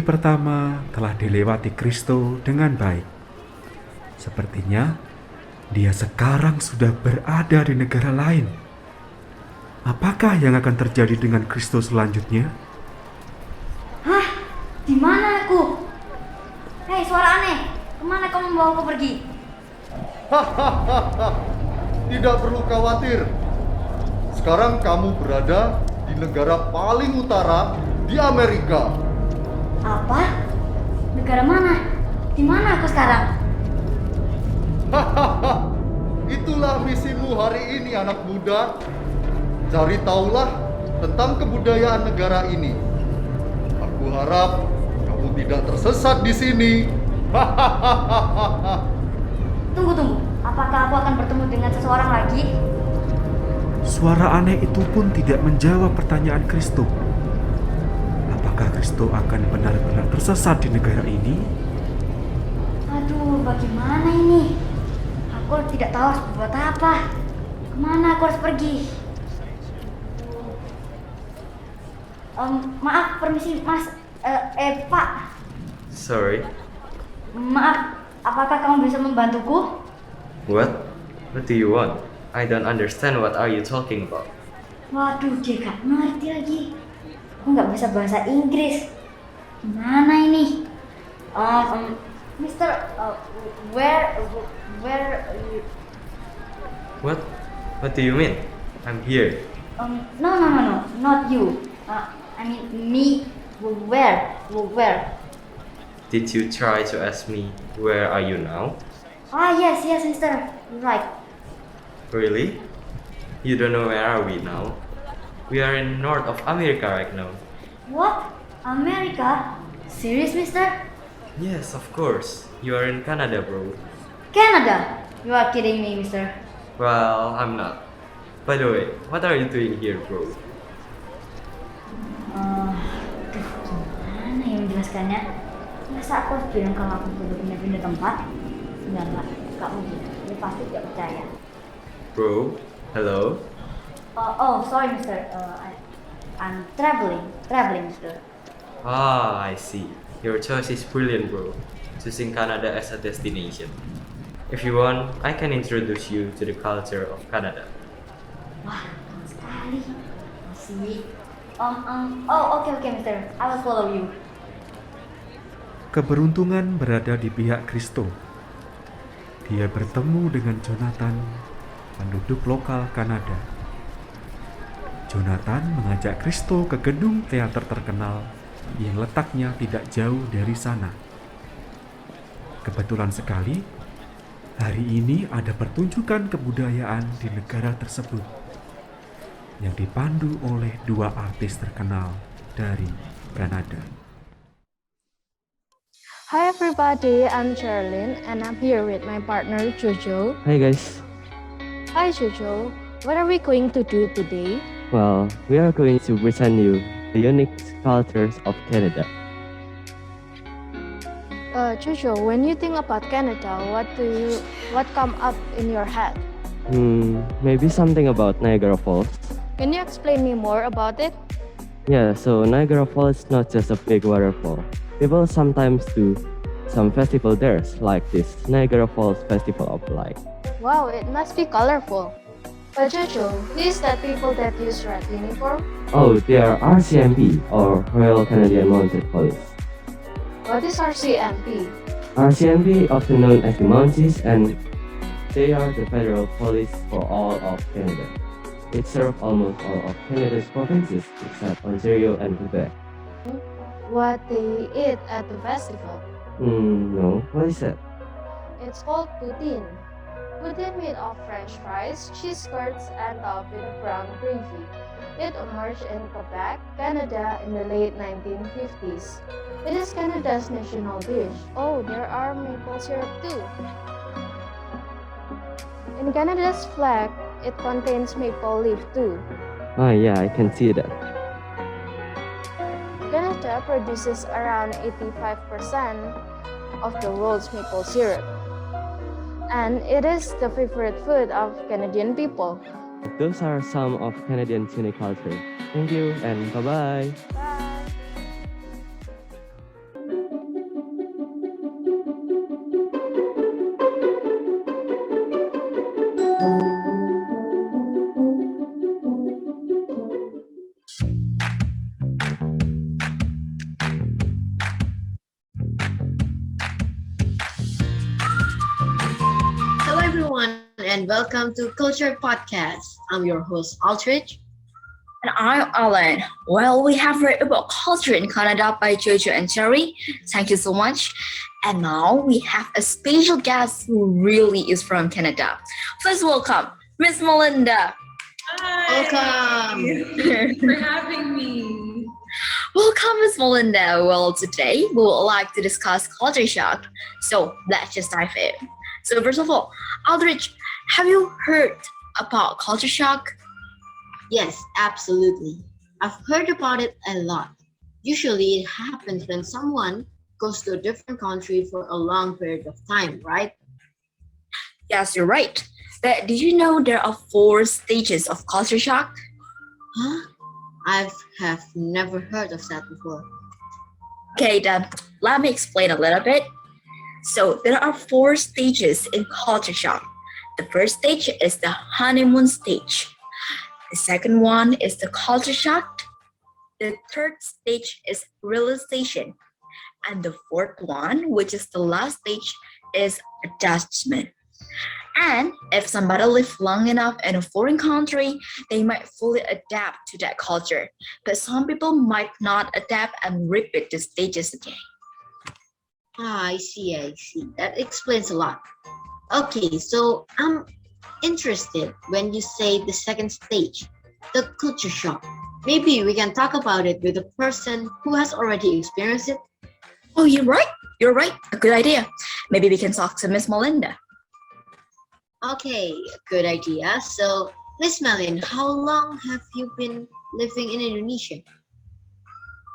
pertama telah dilewati Kristo dengan baik. Sepertinya dia sekarang sudah berada di negara lain. Apakah yang akan terjadi dengan Kristo selanjutnya? Hah? Di mana aku? Hei, suara aneh. Kemana kamu membawa aku pergi? Hahaha, tidak perlu khawatir. Sekarang kamu berada di negara paling utara di Amerika. Apa? Negara mana? Di mana aku sekarang? Hahaha, itulah misimu hari ini, anak muda. Cari tahulah tentang kebudayaan negara ini. Aku harap kamu tidak tersesat di sini. Hahaha. Tunggu. Apakah aku akan bertemu dengan seseorang lagi? Suara aneh itu pun tidak menjawab pertanyaan Kristo. Apakah Kristo akan benar-benar tersesat di negara ini? Aduh, bagaimana ini? Aku tidak tahu harus berbuat apa. Kemana aku harus pergi? Maaf, permisi mas. Pak. Sorry. Maaf, apakah kamu bisa membantuku? What? What do you want? I don't understand what are you talking about. Waduh, dia gak ngerti lagi. Aku gak bisa bahasa Inggris. Gimana ini? Mister, where What? What do you mean? I'm here. No, not you. I mean me. Where? Did you try to ask me where are you now? Yes, mister. Right. Really? You don't know where are we now? We are in north of America right now. What? America? Serious, mister? Yes, of course. You are in Canada, bro. Canada? You are kidding me, mister. Well, I'm not. By the way, what are you doing here, bro? Gimana ya menjelaskannya? Masa aku harus bilang kalau aku sudah pindah-pindah tempat? Enggak, kamu ini pasti tidak percaya. Bro, hello? Sorry, mister. I'm traveling, mister. I see. Your choice is brilliant, bro. Choosing Canada as a destination. If you want, I can introduce you to the culture of Canada. Wah, keren sekali. Masih. Okay, mister. I will follow you. Keberuntungan berada di pihak Kristo. Dia bertemu dengan Johnathan, penduduk lokal Kanada. Johnathan mengajak Kristo ke gedung teater terkenal yang letaknya tidak jauh dari sana. Kebetulan sekali, hari ini ada pertunjukan kebudayaan di negara tersebut yang dipandu oleh dua artis terkenal dari Kanada. Hi everybody, I'm Cherrylin and I'm here with my partner Jojo. Hi guys. Hi Jojo, what are we going to do today? Well, we are going to present you the unique cultures of Canada. Jojo, when you think about Canada, what come up in your head? Maybe something about Niagara Falls. Can you explain me more about it? Yeah, so Niagara Falls is not just a big waterfall. People sometimes do some festival there, like this Niagara Falls Festival of Light. Wow, it must be colorful. But Jojo, these that people that use red uniform? Oh, they are RCMP, or Royal Canadian Mounted Police. What is RCMP? RCMP, often known as the Mounties, and they are the federal police for all of Canada. It serves almost all of Canada's provinces except Ontario and Quebec. What they eat at the festival? No, what is that? It's called Poutine. Poutine made of French fries, cheese skirts, and topped with brown gravy. It emerged in Quebec, Canada in the late 1950s. It is Canada's national dish. Oh, there are maple syrup too. In Canada's flag, it contains maple leaf too. Ah, yeah, I can see that. Canada produces around 85% of the world's maple syrup. And it is the favorite food of Canadian people. Those are some of Canadian unique culture. Thank you and bye-bye. Bye. and welcome to Culture Podcast. I'm your host, Aldrich. And I'm Alan. Well, we have read about culture in Canada by Jojo and Cherry. Thank you so much. And now we have a special guest who really is from Canada. Please welcome Miss Melinda. Hi. Welcome. Thank you for having me. Welcome, Miss Melinda. Well, today we would like to discuss culture shock. So let's just dive in. So first of all, Aldrich, have you heard about culture shock? Yes, absolutely. I've heard about it a lot. Usually it happens when someone goes to a different country for a long period of time, right? Yes, you're right. But did you know there are 4 stages of culture shock? Huh? I have never heard of that before. Okay, then let me explain a little bit. So there are 4 stages in culture shock. The first stage is the honeymoon stage. The second one is the culture shock. The third stage is realization. And the fourth one, which is the last stage, is adjustment. And if somebody lives long enough in a foreign country, they might fully adapt to that culture. But some people might not adapt and repeat the stages again. I see. That explains a lot. Okay, so I'm interested when you say the second stage, the culture shock. Maybe we can talk about it with a person who has already experienced it. Oh, you're right. A good idea. Maybe we can talk to Miss Melinda. Okay, good idea. So, Miss Melin, how long have you been living in Indonesia?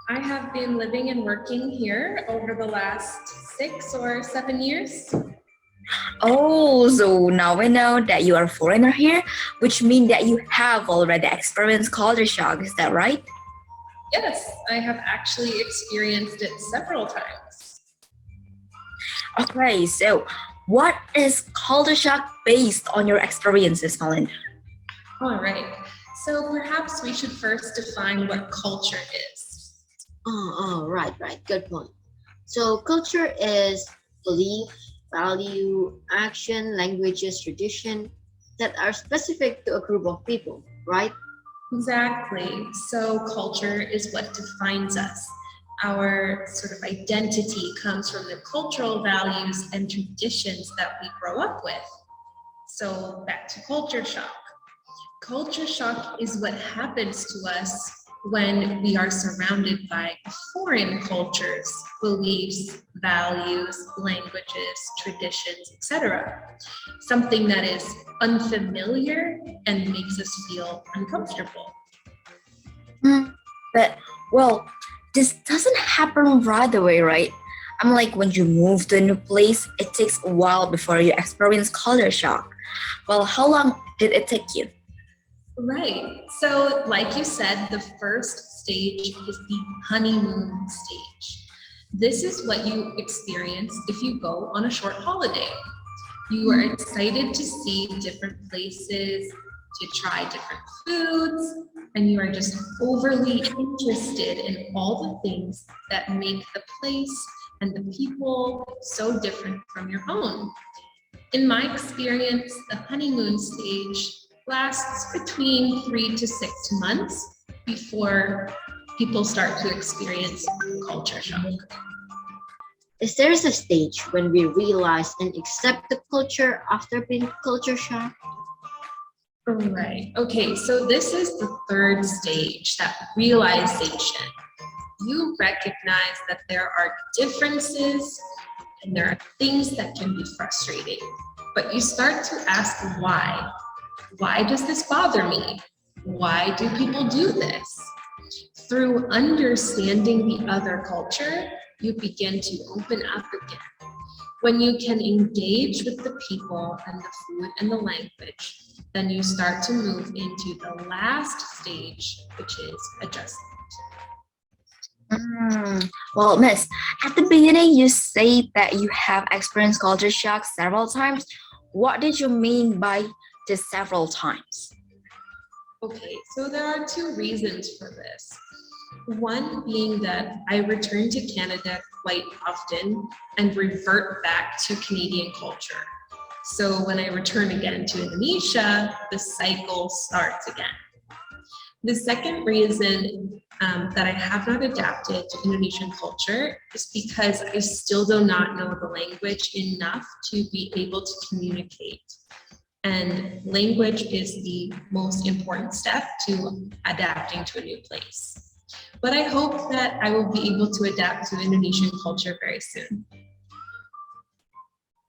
I have been living and working here over the last 6 or 7 years. Oh, so now we know that you are a foreigner here, which means that you have already experienced culture shock. Is that right? Yes, I have actually experienced it several times. Okay, so what is culture shock based on your experiences, Melinda? All right, so perhaps we should first define what culture is. Right. Good point. So, culture is belief, value, action, languages, tradition that are specific to a group of people, right? Exactly. So culture is what defines us. Our sort of identity comes from the cultural values and traditions that we grow up with. So back to culture shock. Culture shock is what happens to us when we are surrounded by foreign cultures, beliefs, values, languages, traditions, etc. Something that is unfamiliar and makes us feel uncomfortable. But, well, this doesn't happen right away, right? I'm like when you move to a new place, it takes a while before you experience culture shock. Well, how long did it take you? Right. So, like you said, the first stage is the honeymoon stage. This is what you experience if you go on a short holiday. You are excited to see different places, to try different foods, and you are just overly interested in all the things that make the place and the people so different from your own. In my experience, the honeymoon stage lasts between 3 to 6 months before people start to experience culture shock. Is there a stage when we realize and accept the culture after being culture shocked? Right. Okay, so this is the third stage, that realization. You recognize that there are differences and there are things that can be frustrating, but you start to ask why. Why does this bother me? Why do people do this? Through understanding the other culture, you begin to open up again. When you can engage with the people and the food and the language, then you start to move into the last stage, which is adjustment. Well, Miss, at the beginning you say that you have experienced culture shock several times. What did you mean by the several times? Okay, so there are 2 reasons for this. One being that I return to Canada quite often and revert back to Canadian culture. So when I return again to Indonesia, the cycle starts again. The second reason that I have not adapted to Indonesian culture is because I still do not know the language enough to be able to communicate. And language is the most important step to adapting to a new place. But I hope that I will be able to adapt to Indonesian culture very soon.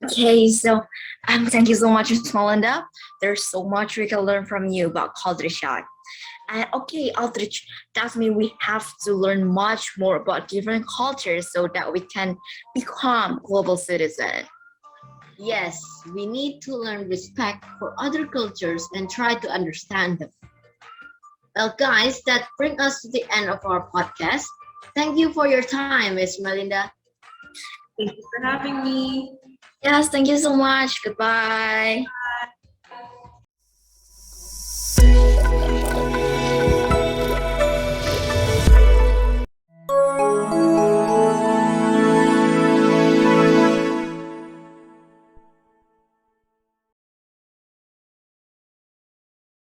Okay, so thank you so much, Ms. Melinda. There's so much we can learn from you about culture shock. And okay, Aldrich, that means we have to learn much more about different cultures so that we can become global citizens. Yes, we need to learn respect for other cultures and try to understand them. Well, guys, that brings us to the end of our podcast. Thank you for your time, Ms. Melinda. Thank you for having me. Yes, thank you so much. Goodbye.